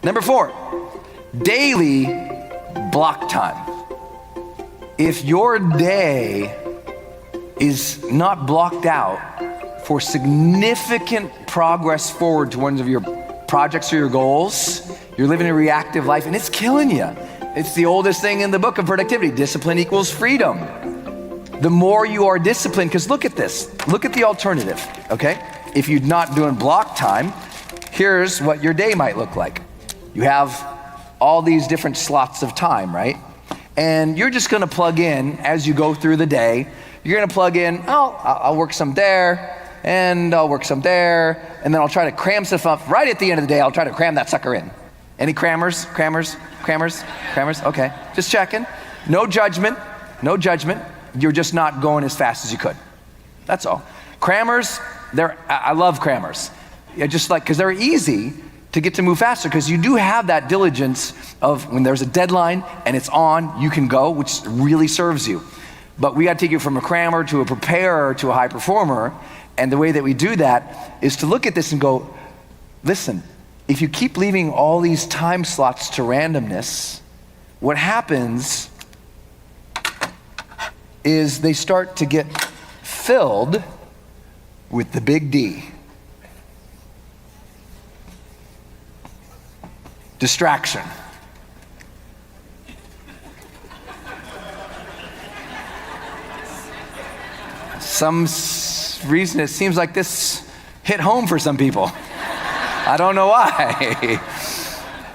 Number 4, daily block time. If your day is not blocked out for significant progress forward to one of your projects or your goals, you're living a reactive life and it's killing you. It's the oldest thing in the book of productivity. Discipline equals freedom. The more you are disciplined, because look at this. Look at the alternative, okay? If you're not doing block time, here's what your day might look like. You have all these different slots of time, right? And you're just gonna plug in as you go through the day. You're gonna plug in, I'll work some there, and I'll work some there, and then I'll try to cram stuff up. Right at the end of the day, I'll try to cram that sucker in. Any crammers? Okay, just checking. No judgment. You're just not going as fast as you could. That's all. Crammers, I love crammers. Just like, because they're easy to get to move faster, because you do have that diligence of when there's a deadline and it's on, you can go, which really serves you. But we got to take you from a crammer to a preparer to a high performer, and the way that we do that is to look at this and go, listen, if you keep leaving all these time slots to randomness, what happens is they start to get filled with the big D. Distraction. Some reason it seems like this hit home for some people. I don't know why.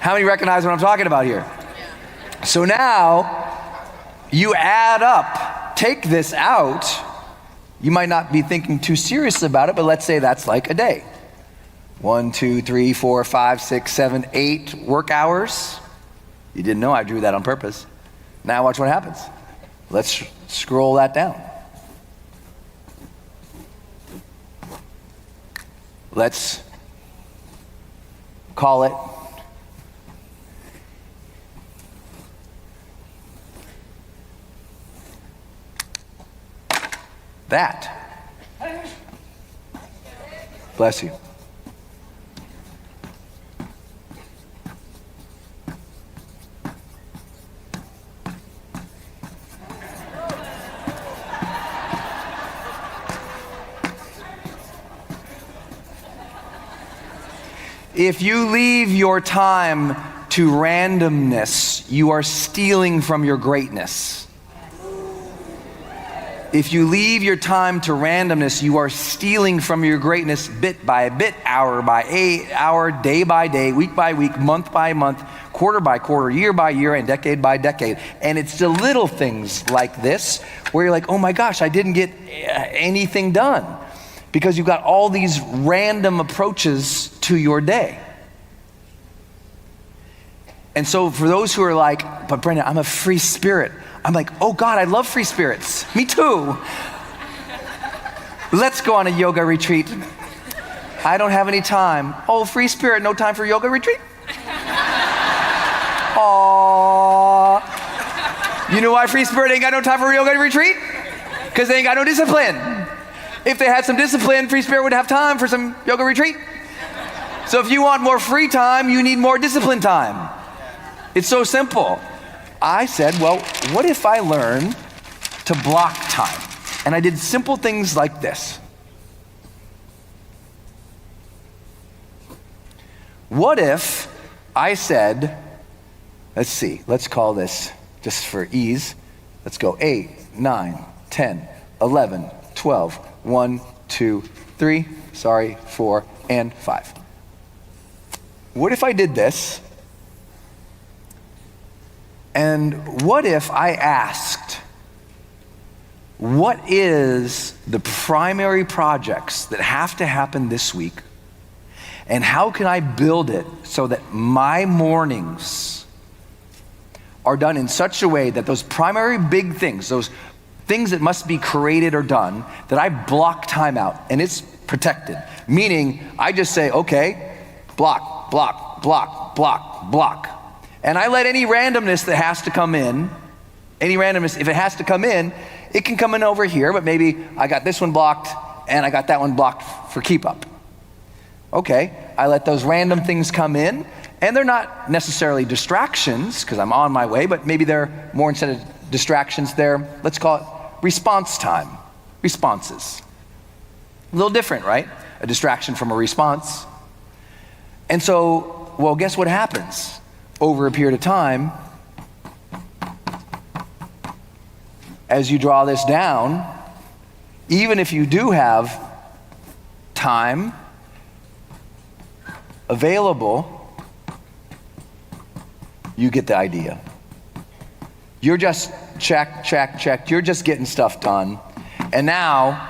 How many recognize what I'm talking about here? So now you add up, take this out. You might not be thinking too seriously about it, but let's say that's like a day. 1, 2, 3, 4, 5, 6, 7, 8 work hours. You didn't know I drew that on purpose. Now watch what happens. Let's scroll that down. Let's call it that. Bless you. If you leave your time to randomness, you are stealing from your greatness. If you leave your time to randomness, you are stealing from your greatness bit by bit, hour by hour, day by day, week by week, month by month, quarter by quarter, year by year, and decade by decade. And it's the little things like this where you're like, oh my gosh, I didn't get anything done. Because you've got all these random approaches to your day. And so for those who are like, but Brenda, I'm a free spirit. I'm like, oh God, I love free spirits. Me too. Let's go on a yoga retreat. I don't have any time. Oh, free spirit, no time for yoga retreat? Aww. You know why free spirit ain't got no time for yoga retreat? Because they ain't got no discipline. If they had some discipline, free spirit would have time for some yoga retreat. So if you want more free time, you need more discipline time. It's so simple. I said, well, what if I learn to block time? And I did simple things like this. What if I said, let's call this, just for ease, let's go 8, 9, 10, 11, 12, 1, 2, 3, 4, and 5. What if I did this? And what if I asked, what is the primary projects that have to happen this week? And how can I build it so that my mornings are done in such a way that those primary big things, those things that must be created or done, that I block time out and it's protected. Meaning I just say, okay, block, block, block, block, block. And I let any randomness that has to come in, if it has to come in, it can come in over here, but maybe I got this one blocked and I got that one blocked for keep up. Okay, I let those random things come in And they're not necessarily distractions, because I'm on my way, but maybe they're more, instead of distractions, they're, let's call it response time, responses. A little different, right? A distraction from a response. And so, well, guess what happens? Over a period of time, as you draw this down, even if you do have time available, you get the idea. You're just check. You're just getting stuff done. And now,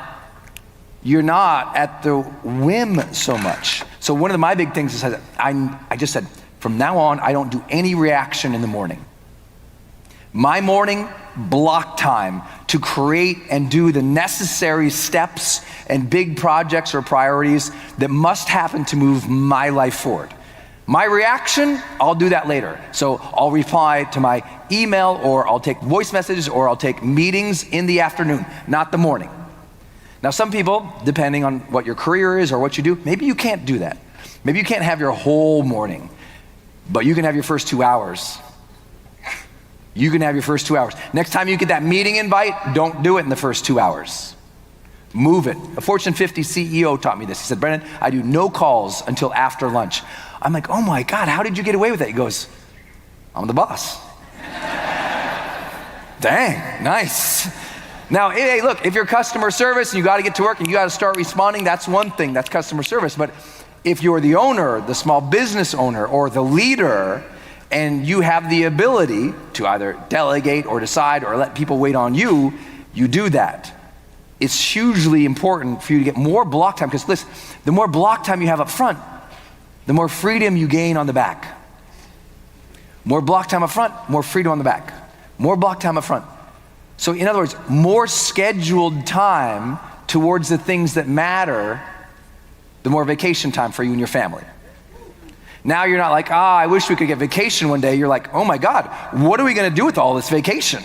you're not at the whim so much. So one of my big things is I just said, from now on, I don't do any reaction in the morning. My morning block time to create and do the necessary steps and big projects or priorities that must happen to move my life forward. My reaction, I'll do that later. So I'll reply to my email, or I'll take voice messages, or I'll take meetings in the afternoon, not the morning. Now some people, depending on what your career is or what you do, maybe you can't do that. Maybe you can't have your whole morning, but you can have your first 2 hours. You can have your first 2 hours. Next time you get that meeting invite, don't do it in the first 2 hours. Move it. A Fortune 50 CEO taught me this. He said, Brennan, I do no calls until after lunch. I'm like, oh my God, how did you get away with that? He goes, I'm the boss. Dang, nice. Now, hey, look, if you're customer service and you got to get to work and you got to start responding, that's one thing, that's customer service. But if you're the owner, the small business owner, or the leader, and you have the ability to either delegate or decide or let people wait on you, you do that. It's hugely important for you to get more block time, because listen, the more block time you have up front, the more freedom you gain on the back. More block time up front, more freedom on the back. More block time up front. So in other words, more scheduled time towards the things that matter, the more vacation time for you and your family. Now you're not like, I wish we could get vacation one day. You're like, oh my God, what are we gonna do with all this vacation?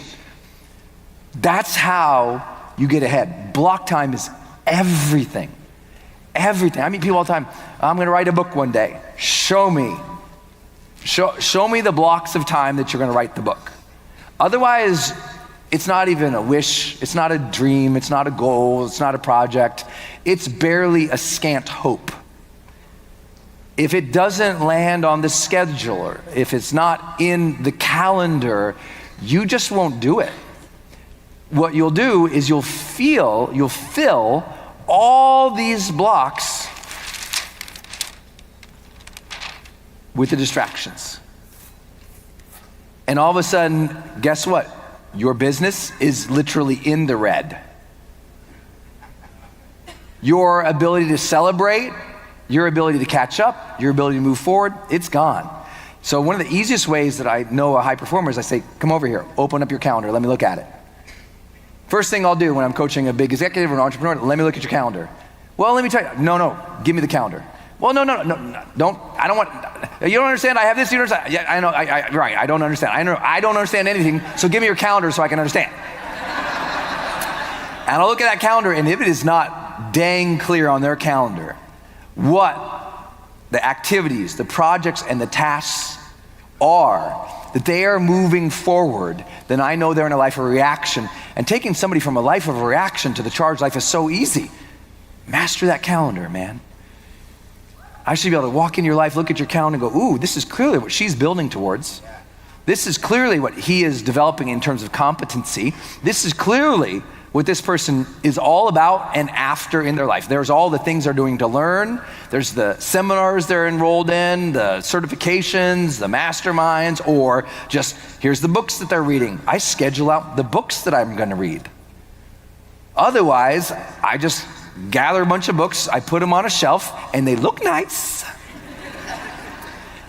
That's how you get ahead. Block time is everything. Everything. I meet people all the time. I'm gonna write a book one day. Show me. Show me the blocks of time that you're gonna write the book. Otherwise, it's not even a wish, it's not a dream, it's not a goal, it's not a project. It's barely a scant hope. If it doesn't land on the scheduler, if it's not in the calendar, you just won't do it. What you'll do is you'll fill all these blocks with the distractions. And all of a sudden, guess what? Your business is literally in the red. Your ability to celebrate, your ability to catch up, your ability to move forward, it's gone. So one of the easiest ways that I know a high performer is I say, come over here, open up your calendar, let me look at it. First thing I'll do when I'm coaching a big executive or an entrepreneur, let me look at your calendar. Well, let me tell you, no, give me the calendar. Well, no, don't, I don't want, you don't understand, I have this, you don't understand. Yeah, I know, right, I don't understand. I don't understand anything, so give me your calendar so I can understand. And I'll look at that calendar, and if it is not dang clear on their calendar what the activities, the projects, and the tasks are, that they are moving forward, then I know they're in a life of reaction. And taking somebody from a life of reaction to the charged life is so easy. Master that calendar, man. I should be able to walk in your life, look at your calendar, and go, ooh, this is clearly what she's building towards. This is clearly what he is developing in terms of competency. This is clearly what this person is all about and after in their life. There's all the things they're doing to learn. There's the seminars they're enrolled in, the certifications, the masterminds, or just here's the books that they're reading. I schedule out the books that I'm gonna read. Otherwise, I just gather a bunch of books, I put them on a shelf, and they look nice.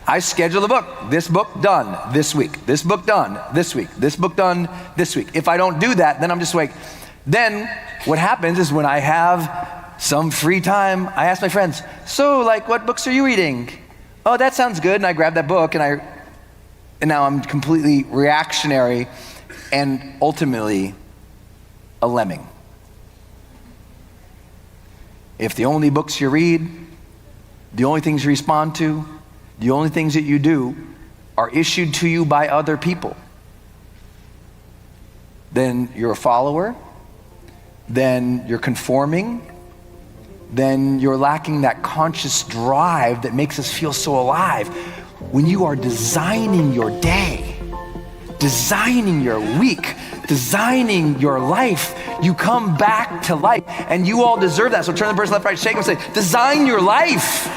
I schedule the book. This book done this week. This book done this week. This book done this week. If I don't do that, then I'm just like, then what happens is when I have some free time, I ask my friends, so like what books are you reading? Oh, that sounds good. And I grab that book and now I'm completely reactionary and ultimately a lemming. If the only books you read, the only things you respond to, the only things that you do are issued to you by other people, then you're a follower, then you're conforming, then you're lacking that conscious drive that makes us feel so alive. When you are designing your day, designing your week, designing your life, you come back to life, and you all deserve that. So turn to the person left, right, shake them, and say, design your life.